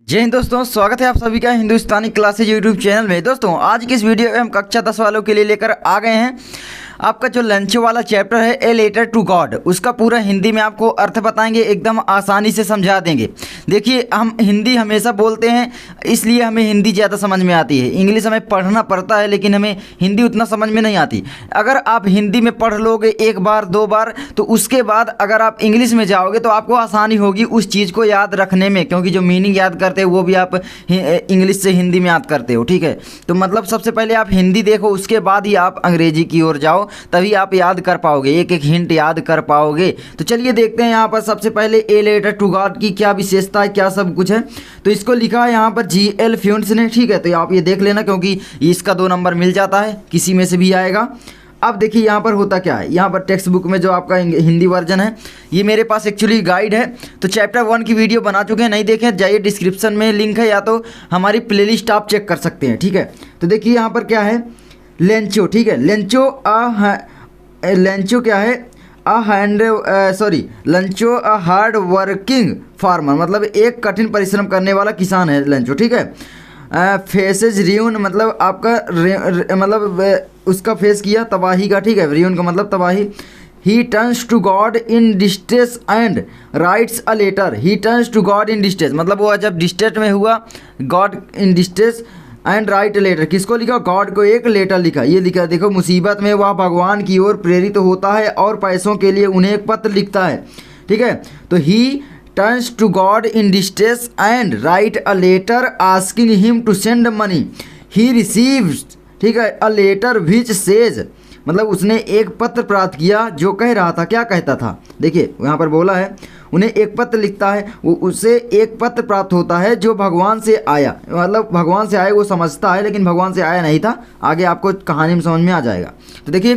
जय हिंद दोस्तों, स्वागत है आप सभी का हिंदुस्तानी क्लासेज यूट्यूब चैनल में। दोस्तों आज की इस वीडियो में हम कक्षा 10 वालों के लिए लेकर आ गए हैं आपका जो लंच वाला चैप्टर है ए लेटर टू गॉड, उसका पूरा हिंदी में आपको अर्थ बताएंगे, एकदम आसानी से समझा देंगे। देखिए हम हिंदी हमेशा बोलते हैं इसलिए हमें हिंदी ज़्यादा समझ में आती है। इंग्लिश हमें पढ़ना पड़ता है लेकिन हमें हिंदी उतना समझ में नहीं आती। अगर आप हिंदी में पढ़ लोगे एक बार दो बार तो उसके बाद अगर आप इंग्लिश में जाओगे तो आपको आसानी होगी उस चीज़ को याद रखने में, क्योंकि जो मीनिंग याद करते हो वो भी आप इंग्लिश से हिंदी में याद करते हो। ठीक है, तो मतलब सबसे पहले आप हिंदी देखो, उसके बाद ही आप अंग्रेजी की ओर जाओ, तभी आप याद कर पाओगे, एक एक हिंट याद कर पाओगे। तो चलिए देखते हैं यहाँ पर सबसे पहले ए लेटर टू गॉड की क्या विशेषता है, क्या सब कुछ है। तो इसको लिखा है यहाँ पर GL फ्यूंट्स ने। ठीक है, तो आप ये देख लेना क्योंकि इसका 2 नंबर मिल जाता है, किसी में से भी आएगा। अब देखिए यहाँ पर होता क्या है, यहाँ पर टेक्स्ट बुक में जो आपका हिंदी वर्जन है, ये मेरे पास एक्चुअली गाइड है। तो चैप्टर 1 की वीडियो बना चुके हैं, नहीं देखें जाइए, डिस्क्रिप्शन में लिंक है, या तो हमारी प्लेलिस्ट आप चेक कर सकते हैं। ठीक है, तो देखिए यहाँ पर क्या है, लेंचो। ठीक है, लेंचो क्या है, लंचो अ हार्ड वर्किंग फार्मर, मतलब एक कठिन परिश्रम करने वाला किसान है लेंचो। ठीक है, फेसेज रियून मतलब आपका मतलब उसका फेस किया तबाही का। ठीक है, रियून का मतलब तबाही। He turns to God in distress and writes a letter. He turns to God in distress मतलब वो जब डिस्ट्रेस में हुआ, God in distress and write letter, किसको लिखा, गॉड को एक लेटर लिखा। ये लिखा देखो, मुसीबत में वह भगवान की ओर प्रेरित होता है और पैसों के लिए उन्हें एक पत्र लिखता है। ठीक है, तो he turns to God in distress and write a letter asking him to send money. He receives, ठीक है, अ लेटर विच सेज, मतलब उसने एक पत्र प्राप्त किया जो कह रहा था, क्या कहता था, देखिए यहाँ पर बोला है उन्हें एक पत्र लिखता है, वो उसे एक पत्र प्राप्त होता है जो भगवान से आया, मतलब भगवान से आया वो समझता है लेकिन भगवान से आया नहीं था। आगे आपको कहानी में समझ में आ जाएगा। तो देखिए,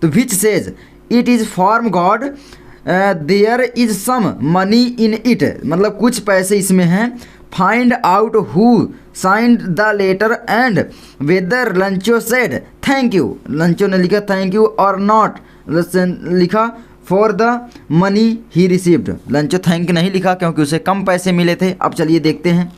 तो which says it is from God there is some money in it, मतलब कुछ पैसे इसमें हैं। Find out who signed the letter and whether Lencho said thank you, Lencho ने लिखा थैंक यू और नॉट लिखा for the money he received, Lencho thank नहीं लिखा क्योंकि उसे कम पैसे मिले थे। अब चलिए देखते हैं,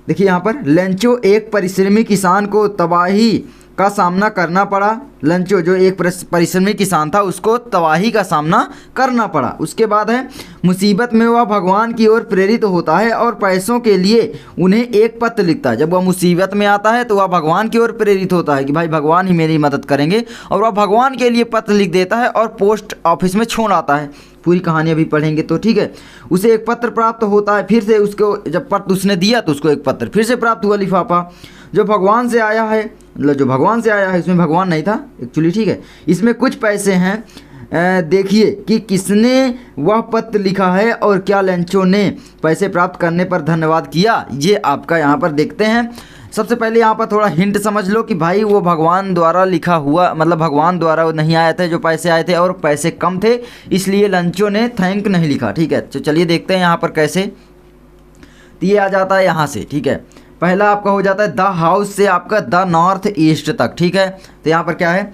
देखिए यहाँ पर लंचो एक परिश्रमी किसान को तबाही का सामना करना पड़ा। लंचो जो एक परिश्रमी किसान था उसको तबाही का सामना करना पड़ा। उसके बाद है, मुसीबत में वह भगवान की ओर प्रेरित होता है और पैसों के लिए उन्हें एक पत्र लिखता है। जब वह मुसीबत में आता है तो वह भगवान की ओर प्रेरित होता है कि भाई भगवान ही मेरी मदद करेंगे, और वह भगवान के लिए पत्र लिख देता है और पोस्ट ऑफिस में छोड़ आता है। पूरी कहानी अभी पढ़ेंगे तो ठीक है। उसे एक पत्र प्राप्त होता है, फिर से उसको जब पत्र उसने दिया तो उसको एक पत्र फिर से प्राप्त हुआ, लिफाफा जो भगवान से आया है, मतलब जो भगवान से आया है, इसमें भगवान नहीं था एक्चुअली। ठीक है, इसमें कुछ पैसे हैं। देखिए कि किसने वह पत्र लिखा है और क्या लंचो ने पैसे प्राप्त करने पर धन्यवाद किया, ये आपका यहाँ पर देखते हैं। सबसे पहले यहाँ पर थोड़ा हिंट समझ लो कि भाई वो भगवान द्वारा लिखा हुआ, मतलब भगवान द्वारा वो नहीं आए थे, जो पैसे आए थे और पैसे कम थे, इसलिए लंचो ने थैंक नहीं लिखा। ठीक है, तो चलिए देखते हैं यहाँ पर कैसे। तो ये आ जाता है यहाँ से। ठीक है, पहला आपका हो जाता है द हाउस से आपका द नॉर्थ ईस्ट तक। ठीक है, तो यहाँ पर क्या है,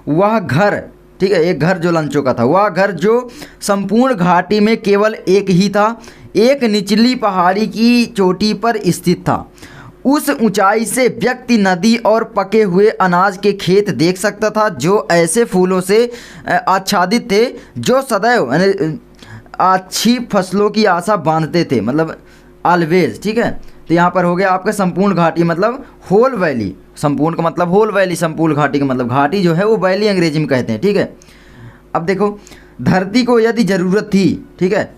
वह घर, ठीक है, एक घर जो लंचो का था, वह घर जो संपूर्ण घाटी में केवल एक ही था, एक निचली पहाड़ी की चोटी पर स्थित था। उस ऊंचाई से व्यक्ति नदी और पके हुए अनाज के खेत देख सकता था जो ऐसे फूलों से आच्छादित थे जो सदैव अच्छी फसलों की आशा बांधते थे, मतलब ऑलवेज। ठीक है, तो यहाँ पर हो गया आपका संपूर्ण घाटी, मतलब होल वैली। संपूर्ण का मतलब होल वैली, संपूर्ण घाटी का मतलब घाटी जो है वो वैली अंग्रेजी में कहते हैं। ठीक है, अब देखो, धरती को यदि ज़रूरत थी, ठीक है,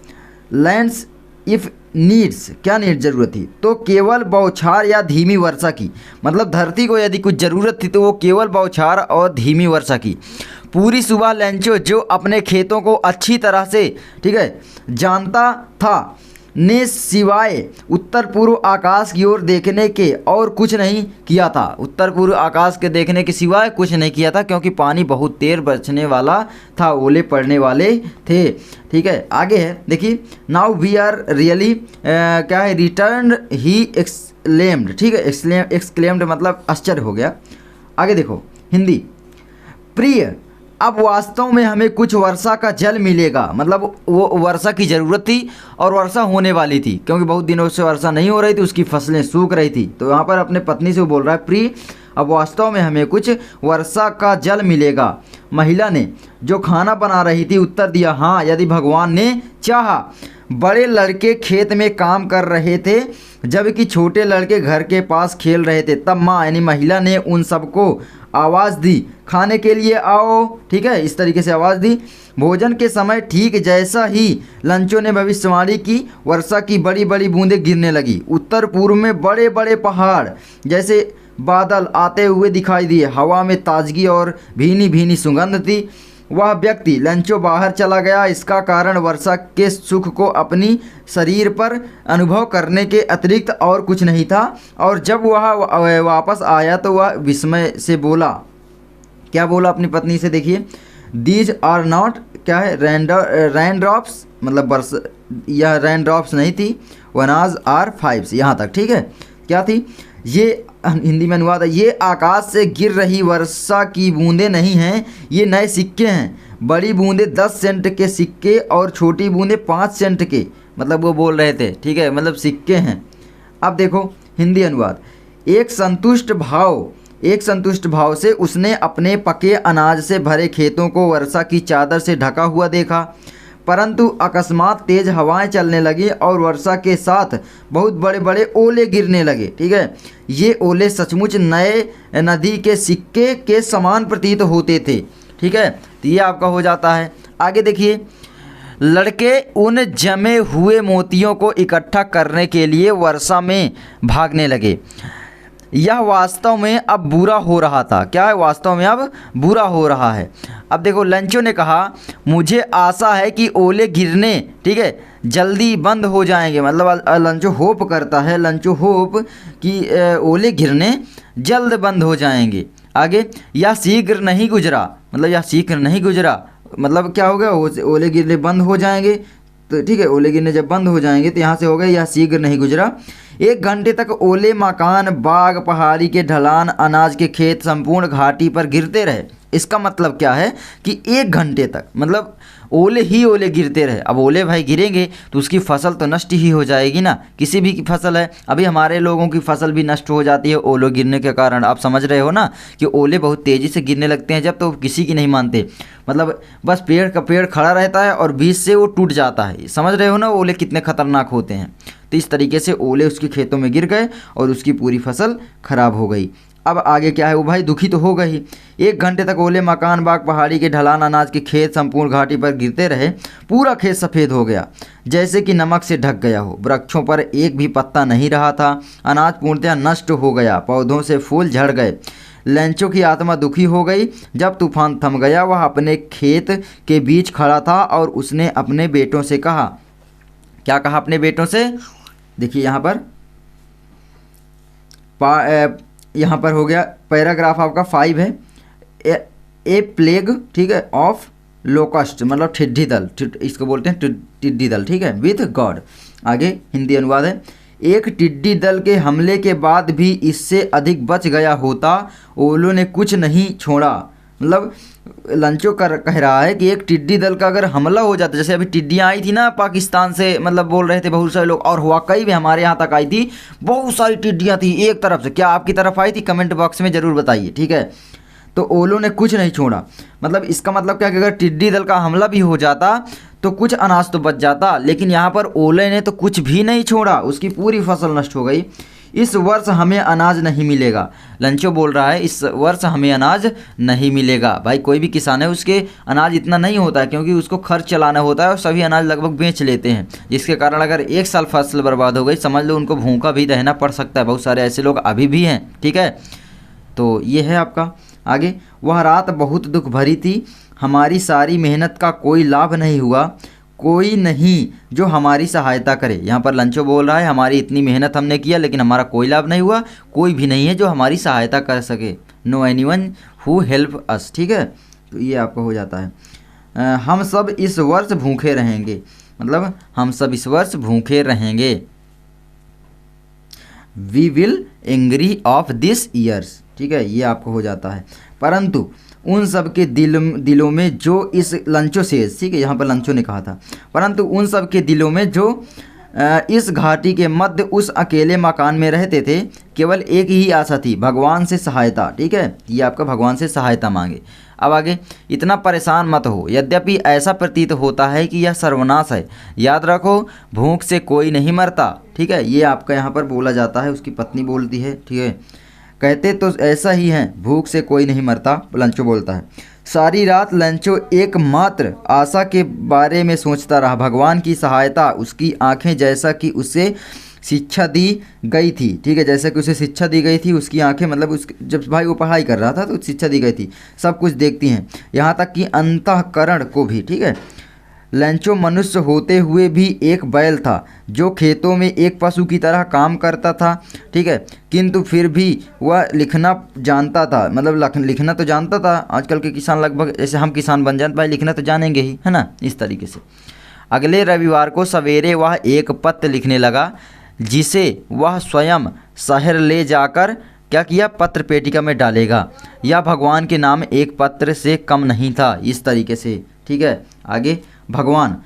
लैंड्स इफ़ नीड्स, क्या नीड ज़रूरत थी, तो केवल बौछार या धीमी वर्षा की, मतलब धरती को यदि कुछ ज़रूरत थी तो वो केवल बौछार और धीमी वर्षा की। पूरी सुबह लंचो जो अपने खेतों को अच्छी तरह से, ठीक है, जानता था, ने सिवाय उत्तर पूर्व आकाश की ओर देखने के और कुछ नहीं किया था। उत्तर पूर्व आकाश के देखने के सिवाय कुछ नहीं किया था क्योंकि पानी बहुत तेज बरसने वाला था, ओले पड़ने वाले थे। ठीक है, आगे है, देखिए, नाउ वी आर रियली क्या है, रिटर्न ही एक्सक्लेम्ड। ठीक है, एक्सक्लेम्ड मतलब आश्चर्य हो गया। आगे देखो, हिंदी, प्रिय अब वास्तव में हमें कुछ वर्षा का जल मिलेगा, मतलब वो वर्षा की ज़रूरत थी और वर्षा होने वाली थी, क्योंकि बहुत दिनों से वर्षा नहीं हो रही थी, उसकी फसलें सूख रही थी। तो यहाँ पर अपने पत्नी से वो बोल रहा है, प्रिय अब वास्तव में हमें कुछ वर्षा का जल मिलेगा। महिला ने जो खाना बना रही थी उत्तर दिया, हाँ यदि भगवान ने चाहा। बड़े लड़के खेत में काम कर रहे थे जबकि छोटे लड़के घर के पास खेल रहे थे। तब माँ यानी महिला ने उन सबको आवाज़ दी, खाने के लिए आओ। ठीक है, इस तरीके से आवाज़ दी। भोजन के समय ठीक जैसा ही लंचो ने भविष्यवाणी की, वर्षा की बड़ी बड़ी बूंदें गिरने लगी। उत्तर पूर्व में बड़े बड़े पहाड़ जैसे बादल आते हुए दिखाई दिए। हवा में ताजगी और भीनी भीनी सुगंध थी। वह व्यक्ति लंचो बाहर चला गया। इसका कारण वर्षा के सुख को अपनी शरीर पर अनुभव करने के अतिरिक्त और कुछ नहीं था। और जब वह वापस आया तो वह विस्मय से बोला, क्या बोला अपनी पत्नी से, देखिए, दीज आर नॉट, क्या है, रेन ड्रॉप्स, मतलब यह रेन ड्रॉप्स नहीं थी। वनाज आर फाइव्स, यहाँ तक ठीक है। क्या थी ये, हिंदी में अनुवाद है, ये आकाश से गिर रही वर्षा की बूंदें नहीं हैं, ये नए सिक्के हैं। बड़ी बूंदें 10 सेंट के सिक्के और छोटी बूंदें 5 सेंट के, मतलब वो बोल रहे थे, ठीक है, मतलब सिक्के हैं। अब देखो हिंदी अनुवाद, एक संतुष्ट भाव से उसने अपने पके अनाज से भरे खेतों को वर्षा की चादर से ढका हुआ देखा, परंतु अकस्मात तेज हवाएं चलने लगी और वर्षा के साथ बहुत बड़े बड़े ओले गिरने लगे। ठीक है, ये ओले सचमुच नए नदी के सिक्के के समान प्रतीत होते थे। ठीक है, तो ये आपका हो जाता है। आगे देखिए, लड़के उन जमे हुए मोतियों को इकट्ठा करने के लिए वर्षा में भागने लगे। यह वास्तव में अब बुरा हो रहा था। क्या है, वास्तव में अब बुरा हो रहा है। अब देखो, लंचो ने कहा, मुझे आशा है कि ओले गिरने, ठीक है, जल्दी बंद हो जाएंगे। मतलब लंचो होप करता है, लंचो होप कि ओले गिरने जल्द बंद हो जाएंगे। आगे, यह शीघ्र नहीं गुजरा, मतलब यह शीघ्र नहीं गुजरा, मतलब क्या हो गया, ओले गिरने बंद हो जाएंगे। तो ठीक है, ओले गिरने जब बंद हो जाएंगे तो यहाँ से हो गया, यह शीघ्र नहीं गुजरा। 1 घंटे तक ओले मकान, बाग, पहाड़ी के ढलान, अनाज के खेत, संपूर्ण घाटी पर गिरते रहे। इसका मतलब क्या है कि 1 घंटे तक मतलब ओले ही ओले गिरते रहे। अब ओले भाई गिरेंगे तो उसकी फसल तो नष्ट ही हो जाएगी ना, किसी भी की फसल है। अभी हमारे लोगों की फसल भी नष्ट हो जाती है ओले गिरने के कारण। आप समझ रहे हो ना कि ओले बहुत तेज़ी से गिरने लगते हैं जब, तो किसी की नहीं मानते। मतलब बस पेड़ का पेड़ खड़ा रहता है और बीच से वो टूट जाता है। समझ रहे हो ना ओले कितने खतरनाक होते हैं। तो इस तरीके से ओले उसके खेतों में गिर गए और उसकी पूरी फसल खराब हो गई। अब आगे क्या है, वो भाई दुखी तो होगा ही। 1 घंटे तक ओले मकान, बाग, पहाड़ी के ढलान, अनाज के खेत, संपूर्ण घाटी पर गिरते रहे। पूरा खेत सफ़ेद हो गया जैसे कि नमक से ढक गया हो। वृक्षों पर एक भी पत्ता नहीं रहा था। अनाज पूर्णतः नष्ट हो गया, पौधों से फूल झड़ गए। लंचो की आत्मा दुखी हो गई। जब तूफान थम गया, वह अपने खेत के बीच खड़ा था और उसने अपने बेटों से कहा, क्या कहा अपने बेटों से, देखिए यहाँ पर हो गया, पैराग्राफ आपका 5 है। ए प्लेग, ठीक है, ऑफ लोकस्ट, मतलब टिड्डी दल, इसको बोलते हैं टिड्डी दल, ठीक है, विथ गॉड। आगे हिंदी अनुवाद है, एक टिड्डी दल के हमले के बाद भी इससे अधिक बच गया होता, ओलों ने कुछ नहीं छोड़ा। मतलब लंचो कह रहा है कि एक टिड्डी दल का अगर हमला हो जाता, जैसे अभी टिड्डियाँ आई थी ना पाकिस्तान से, मतलब बोल रहे थे बहुत सारे लोग, और हुआ कई भी हमारे यहाँ तक आई थी, बहुत सारी टिड्डियाँ थी एक तरफ से। क्या आपकी तरफ आई थी, कमेंट बॉक्स में ज़रूर बताइए। ठीक है, तो ओलों ने कुछ नहीं छोड़ा, मतलब इसका मतलब क्या कि अगर टिड्डी दल का हमला भी हो जाता तो कुछ अनाज तो बच जाता, लेकिन यहाँ पर ओले ने तो कुछ भी नहीं छोड़ा, उसकी पूरी फसल नष्ट हो गई। इस वर्ष हमें अनाज नहीं मिलेगा, लंचो बोल रहा है, इस वर्ष हमें अनाज नहीं मिलेगा। भाई कोई भी किसान है उसके अनाज इतना नहीं होता है, क्योंकि उसको खर्च चलाना होता है और सभी अनाज लगभग बेच लेते हैं, जिसके कारण अगर 1 साल फसल बर्बाद हो गई, समझ लो उनको भूखा भी रहना पड़ सकता है। बहुत सारे ऐसे लोग अभी भी हैं। ठीक है, तो ये है आपका। आगे, वह रात बहुत दुख भरी थी, हमारी सारी मेहनत का कोई लाभ नहीं हुआ, कोई नहीं जो हमारी सहायता करे। यहाँ पर लंचो बोल रहा है, हमारी इतनी मेहनत हमने किया लेकिन हमारा कोई लाभ नहीं हुआ, कोई भी नहीं है जो हमारी सहायता कर सके। No anyone who help us. ठीक है, तो ये आपका हो जाता है। हम सब इस वर्ष भूखे रहेंगे, मतलब हम सब इस वर्ष भूखे रहेंगे। We will angry of this years. ठीक है, ये आपको हो जाता है। परंतु उन सब के दिलों में जो इस लंचो से, ठीक है, यहाँ पर लंचो ने कहा था, परंतु उन सब के दिलों में जो इस घाटी के मध्य उस अकेले मकान में रहते थे, केवल एक ही आशा थी, भगवान से सहायता। ठीक है, ये आपका भगवान से सहायता मांगे। अब आगे, इतना परेशान मत हो, यद्यपि ऐसा प्रतीत होता है कि यह सर्वनाश है, याद रखो भूख से कोई नहीं मरता। ठीक है, ये आपका यहाँ पर बोला जाता है, उसकी पत्नी बोलती है। ठीक है, कहते तो ऐसा ही है, भूख से कोई नहीं मरता, लंचो बोलता है। सारी रात लंचो एकमात्र आशा के बारे में सोचता रहा, भगवान की सहायता। उसकी आंखें जैसा कि उसे शिक्षा दी गई थी, ठीक है, जैसे कि उसे शिक्षा दी गई थी, उसकी आंखें मतलब उस जब भाई वो पढ़ाई कर रहा था तो शिक्षा दी गई थी, सब कुछ देखती हैं, यहाँ तक कि अंतःकरण को भी। ठीक है, लंचो मनुष्य होते हुए भी एक बैल था जो खेतों में एक पशु की तरह काम करता था। ठीक है, किंतु फिर भी वह लिखना जानता था, मतलब लिखना तो जानता था। आजकल के किसान लगभग जैसे हम किसान बन जाते भाई, लिखना तो जानेंगे ही, है ना, इस तरीके से। अगले रविवार को सवेरे वह एक पत्र लिखने लगा, जिसे वह स्वयं शहर ले जाकर क्या किया, पत्र पेटिका में डालेगा। यह भगवान के नाम एक पत्र से कम नहीं था, इस तरीके से। ठीक है, आगे भगवान,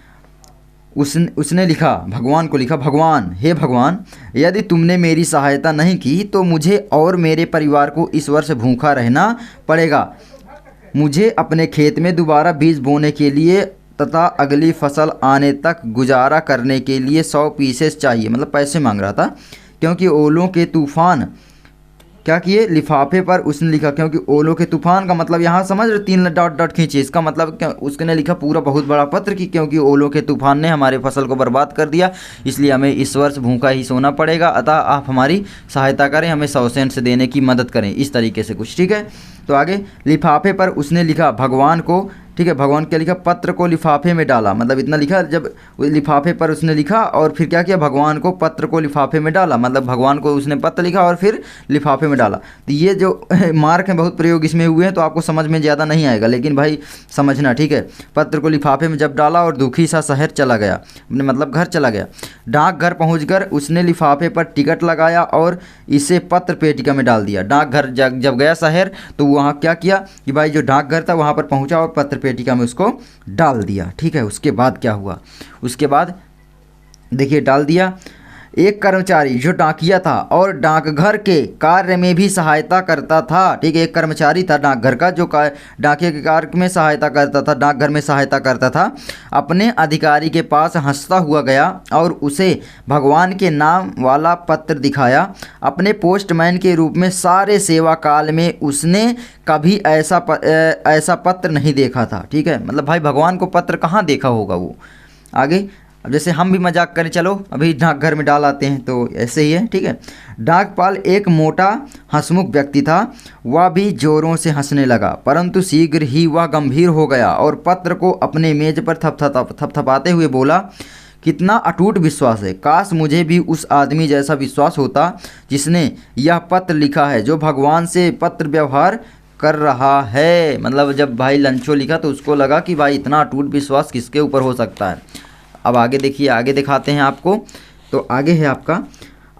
उसने लिखा, भगवान को लिखा, भगवान, हे भगवान, यदि तुमने मेरी सहायता नहीं की तो मुझे और मेरे परिवार को इस वर्ष भूखा रहना पड़ेगा। मुझे अपने खेत में दोबारा बीज बोने के लिए तथा अगली फसल आने तक गुजारा करने के लिए 100 पीसेस चाहिए, मतलब पैसे मांग रहा था, क्योंकि ओलों के तूफान क्या किए, लिफाफे पर उसने लिखा, क्योंकि ओलों के तूफान का मतलब यहाँ समझ रहे, 3 डॉट डॉट खींचे, इसका मतलब क्या, उसने लिखा पूरा बहुत बड़ा पत्र कि क्योंकि ओलों के तूफान ने हमारे फसल को बर्बाद कर दिया, इसलिए हमें इस वर्ष भूखा ही सोना पड़ेगा, अतः आप हमारी सहायता करें, हमें 100 सेंट देने की मदद करें, इस तरीके से कुछ। ठीक है, तो आगे लिफाफे पर उसने लिखा भगवान को, ठीक है, भगवान क्या लिखा, पत्र को लिफाफे में डाला, मतलब इतना लिखा, जब लिफाफे पर उसने लिखा और फिर क्या किया, भगवान को पत्र को लिफाफे में डाला, मतलब भगवान को उसने पत्र लिखा और फिर लिफाफे में डाला। तो ये जो मार्क हैं बहुत प्रयोग इसमें हुए हैं, तो आपको समझ में ज़्यादा नहीं आएगा, लेकिन भाई समझना। ठीक है, पत्र को लिफाफे में जब डाला और दुखी सा शहर चला गया, अपने मतलब घर चला गया। डाकघर पहुंचकर उसने लिफाफे पर टिकट लगाया और इसे पत्र पेटिका में डाल दिया। डाकघर जब गया शहर तो वहाँ क्या किया कि भाई जो डाकघर था वहाँ पर पहुँचा और पत्र पेटिका में उसको डाल दिया। ठीक है, उसके बाद क्या हुआ, उसके बाद देखिए डाल दिया। एक कर्मचारी जो डाकिया था और डाकघर के कार्य में भी सहायता करता था, ठीक है, एक कर्मचारी था डाकघर का जो डाकिया के कार्य में सहायता करता था, डाकघर में सहायता करता था, अपने अधिकारी के पास हंसता हुआ गया और उसे भगवान के नाम वाला पत्र दिखाया। अपने पोस्टमैन के रूप में सारे सेवा काल में उसने कभी ऐसा पत्र नहीं देखा था। ठीक है, मतलब भाई भगवान को पत्र कहाँ देखा होगा वो। आगे, अब जैसे हम भी मजाक करें, चलो अभी डाकघर में डाल आते हैं, तो ऐसे ही है। ठीक है, डाकपाल एक मोटा हंसमुख व्यक्ति था, वह भी जोरों से हंसने लगा, परंतु शीघ्र ही वह गंभीर हो गया और पत्र को अपने मेज पर थपथपाते हुए बोला, कितना अटूट विश्वास है, काश मुझे भी उस आदमी जैसा विश्वास होता जिसने यह पत्र लिखा है, जो भगवान से पत्र व्यवहार कर रहा है। मतलब जब भाई लंचो लिखा तो उसको लगा कि भाई इतना अटूट विश्वास किसके ऊपर हो सकता है। अब आगे देखिए, आगे दिखाते हैं आपको, तो आगे है आपका,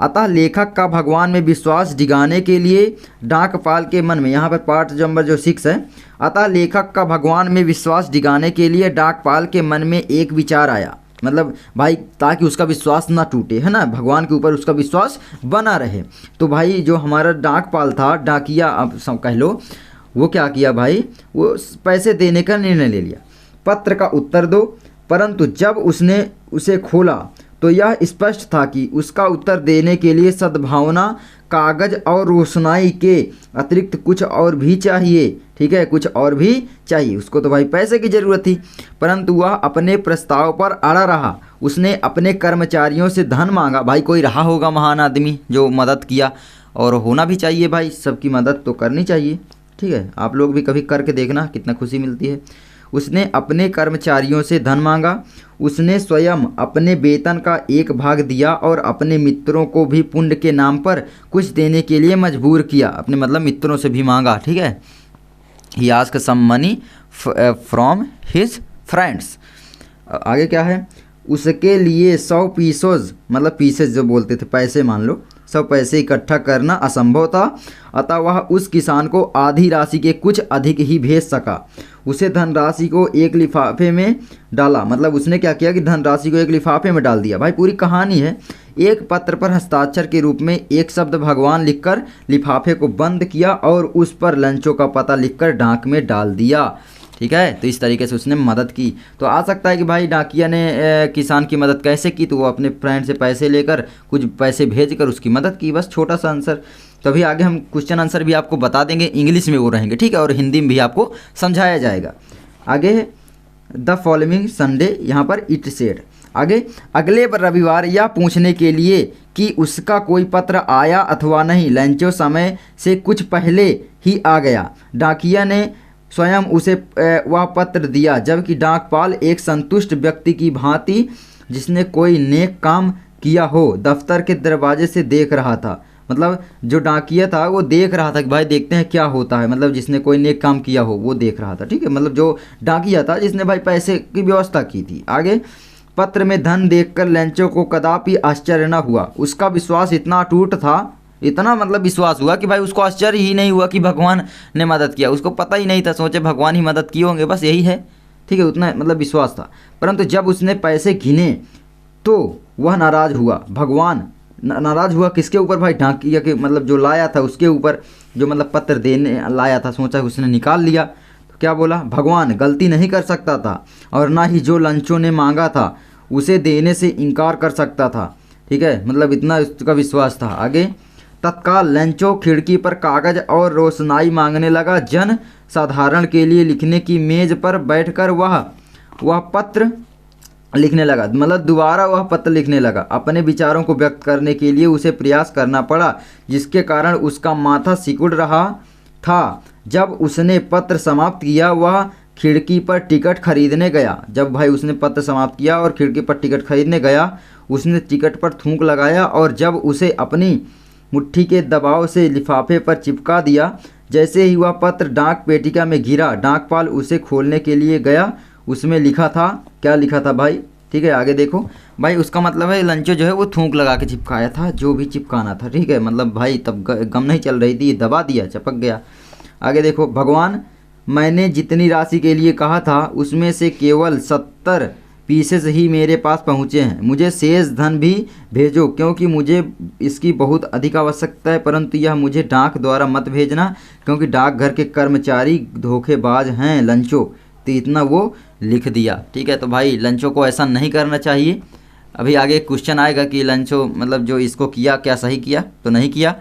अतः लेखक का भगवान में विश्वास डिगाने के लिए डाकपाल के मन में, यहाँ पर पार्ट नंबर जो 6 है, अतः लेखक का भगवान में विश्वास डिगाने के लिए डाकपाल के मन में एक विचार आया, मतलब भाई ताकि उसका विश्वास ना टूटे, है ना, भगवान के ऊपर उसका विश्वास बना रहे। तो भाई जो हमारा डाकपाल था, डाकिया आप सब कह लो, वो क्या किया भाई, वो पैसे देने का निर्णय ले लिया, पत्र का उत्तर दो। परंतु जब उसने उसे खोला तो यह स्पष्ट था कि उसका उत्तर देने के लिए सद्भावना, कागज और रोशनाई के अतिरिक्त कुछ और भी चाहिए। ठीक है, कुछ और भी चाहिए, उसको तो भाई पैसे की ज़रूरत थी, परंतु वह अपने प्रस्ताव पर अड़ा रहा। उसने अपने कर्मचारियों से धन मांगा, भाई कोई रहा होगा महान आदमी जो मदद किया, और होना भी चाहिए भाई, सबकी मदद तो करनी चाहिए। ठीक है, आप लोग भी कभी करके देखना कितना खुशी मिलती है। उसने अपने कर्मचारियों से धन मांगा, उसने स्वयं अपने वेतन का एक भाग दिया और अपने मित्रों को भी पुण्य के नाम पर कुछ देने के लिए मजबूर किया, अपने मतलब मित्रों से भी मांगा। ठीक है, he asked some money from his friends. आगे क्या है, उसके लिए 100 पीसोज मतलब पीसेज जो बोलते थे पैसे, मान लो 100 पैसे इकट्ठा करना असंभव था, अतः वह उस किसान को आधी राशि के कुछ अधिक ही भेज सका। उसे धनराशि को एक लिफाफे में डाला, मतलब उसने क्या किया कि धनराशि को एक लिफाफे में डाल दिया। भाई पूरी कहानी है। एक पत्र पर हस्ताक्षर के रूप में एक शब्द भगवान लिखकर लिफाफे को बंद किया और उस पर लंचों का पता लिखकर डाक में डाल दिया। ठीक है, तो इस तरीके से उसने मदद की। तो आ सकता है कि भाई डाकिया ने किसान की मदद कैसे की, तो वो अपने फ्रेंड से पैसे लेकर कुछ पैसे भेजकर उसकी मदद की। बस छोटा सा आंसर। तो अभी आगे हम क्वेश्चन आंसर भी आपको बता देंगे, इंग्लिश में वो रहेंगे, ठीक है, और हिंदी में भी आपको समझाया जाएगा। आगे है द फॉलोइंग संडे, यहाँ पर इट सेड। आगे अगले रविवार यह पूछने के लिए कि उसका कोई पत्र आया अथवा नहीं, लंचो समय से कुछ पहले ही आ गया। डाकिया ने स्वयं उसे वह पत्र दिया, जबकि डाकपाल एक संतुष्ट व्यक्ति की भांति जिसने कोई नेक काम किया हो दफ्तर के दरवाजे से देख रहा था। मतलब जो डाकिया था वो देख रहा था कि भाई देखते हैं क्या होता है, मतलब जिसने कोई नेक काम किया हो वो देख रहा था। ठीक है, मतलब जो डाकिया था जिसने भाई पैसे की व्यवस्था की थी। आगे पत्र में धन देखकर लंचो को कदापि आश्चर्य न हुआ। उसका विश्वास इतना अटूट था, इतना मतलब विश्वास हुआ कि भाई उसको आश्चर्य ही नहीं हुआ कि भगवान ने मदद किया। उसको पता ही नहीं था, सोचे भगवान ही मदद किए होंगे, बस यही है। ठीक है, उतना मतलब विश्वास था। परंतु जब उसने पैसे गिने तो वह नाराज़ हुआ। भगवान नाराज़ हुआ किसके ऊपर? भाई डाकिया के, मतलब जो लाया था उसके ऊपर, जो मतलब पत्र देने लाया था, सोचा उसने निकाल लिया। तो क्या बोला? भगवान गलती नहीं कर सकता था और ना ही जो लंचों ने मांगा था उसे देने से इनकार कर सकता था। ठीक है, मतलब इतना उसका विश्वास था। आगे तत्काल लंचो खिड़की पर कागज और रोशनाई मांगने लगा। जन साधारण के लिए लिखने की मेज पर बैठकर वह पत्र लिखने लगा, मतलब दोबारा वह पत्र लिखने लगा। अपने विचारों को व्यक्त करने के लिए उसे प्रयास करना पड़ा, जिसके कारण उसका माथा सिकुड़ रहा था। जब उसने पत्र समाप्त किया वह खिड़की पर टिकट खरीदने गया। जब भाई उसने पत्र समाप्त किया और खिड़की पर टिकट खरीदने गया, उसने टिकट पर थूक लगाया और जब उसे अपनी मुट्ठी के दबाव से लिफाफे पर चिपका दिया, जैसे ही वह पत्र डाक पेटिका में गिरा, डाकपाल उसे खोलने के लिए गया। उसमें लिखा था, क्या लिखा था भाई? ठीक है, आगे देखो भाई। उसका मतलब है लंचो जो है वो थूक लगा के चिपकाया था, जो भी चिपकाना था। ठीक है, मतलब भाई तब गम नहीं चल रही थी, दबा दिया, चिपक गया। आगे देखो, भगवान मैंने जितनी राशि के लिए कहा था उसमें से केवल 70 पीसेस ही मेरे पास पहुँचे हैं। मुझे शेष धन भी भेजो, क्योंकि मुझे इसकी बहुत अधिक आवश्यकता है, परंतु यह मुझे डाक द्वारा मत भेजना, क्योंकि डाकघर के कर्मचारी धोखेबाज हैं लंचो। तो इतना वो लिख दिया। ठीक है, तो भाई लंचो को ऐसा नहीं करना चाहिए। अभी आगे क्वेश्चन आएगा कि लंचो मतलब जो इसको किया क्या सही किया तो नहीं किया।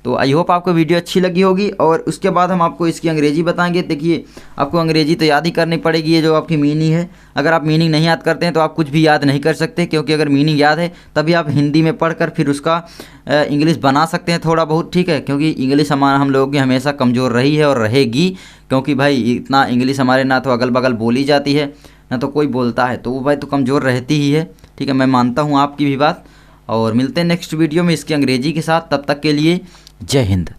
तो आई होप आपको वीडियो अच्छी लगी होगी। और उसके बाद हम आपको इसकी अंग्रेजी बताएंगे। देखिए, आपको अंग्रेजी तो याद ही करनी पड़ेगी, ये जो आपकी मीनिंग है। अगर आप मीनिंग नहीं याद करते हैं तो आप कुछ भी याद नहीं कर सकते, क्योंकि अगर मीनिंग याद है तभी आप हिंदी में पढ़कर फिर उसका इंग्लिश बना सकते हैं थोड़ा बहुत। ठीक है, क्योंकि इंग्लिश हम लोगों की हमेशा कमज़ोर रही है और रहेगी, क्योंकि भाई इतना इंग्लिश हमारे ना तो अगल बगल बोली जाती है ना तो कोई बोलता है, तो वो भाई तो कमज़ोर रहती ही है। ठीक है, मैं मानता हूँ आपकी भी बात। और मिलते हैं नेक्स्ट वीडियो में इसकी अंग्रेजी के साथ। तब तक के लिए जय हिंद।